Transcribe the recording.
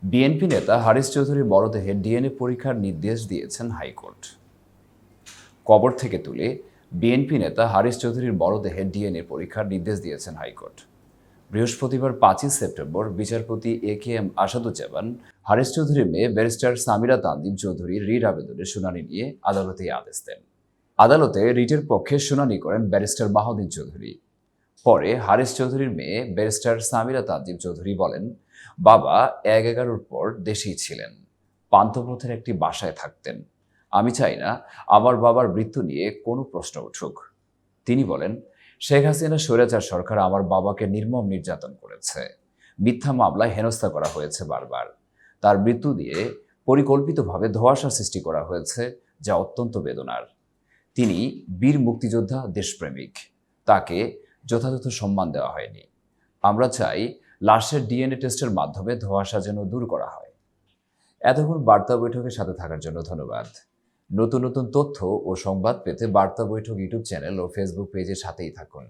BNP নেতা হারিস চৌধুরীর মরদেহে DNA পরীক্ষার নির্দেশ দিয়েছেন হাইকোর্ট। কবর থেকে তুলে বিএনপি নেতা হারিস চৌধুরীর মরদেহে ডিএনএ পরীক্ষার নির্দেশ দিয়েছেন হাইকোর্ট। বৃহস্পতিবার 5ই সেপ্টেম্বর বিচারপতি AK-M আসাদুজ্জামান হারিস চৌধুরীর মেয়ে ব্যারিস্টার সামিরা তানজিম চৌধুরীর রিট আবেদনের শুনানি নিয়ে আদালতে এই আদেশ দেন। আদালতে রিটের পক্ষে শুনানি করেন ব্যারিস্টার বাহাউদ্দিন চৌধুরী। পরে হারিস চৌধুরীর মেয়ে ব্যারিস্টার সামিরা তানজিম চৌধুরী বলেন, বাবা 1/11-র পর দেশেই ছিলেন, পান্থপথের একটি বাসায় থাকতেন। আমি চাই না আমার বাবার মৃত্যু নিয়ে কোনো প্রশ্ন উঠুক। তিনি বলেন, শেখ হাসিনা স্বৈরাচার সরকার আমার বাবাকে নির্মম নির্যাতন করেছে, মিথ্যা মামলায় হেনস্থা করা হয়েছে বারবার। তার মৃত্যু দিয়ে পরিকল্পিতভাবে ধোঁয়াশা সৃষ্টি করা হয়েছে, যা অত্যন্ত বেদনার। তিনি বীর মুক্তিযোদ্ধা, দেশপ্রেমিক, তাকে যথাযথ সম্মান দেওয়া হয়নি। আমরা চাই লাশের ডিএনএ টেস্টের মাধ্যমে ধোঁয়াশা যেন দূর করা হয়। এতক্ষণ বার্তা বৈঠকের সাথে থাকার জন্য ধন্যবাদ। নতুন নতুন তথ্য ও সংবাদ পেতে বার্তা বৈঠক ইউটিউব চ্যানেল ও ফেসবুক পেজের সাথেই থাকুন।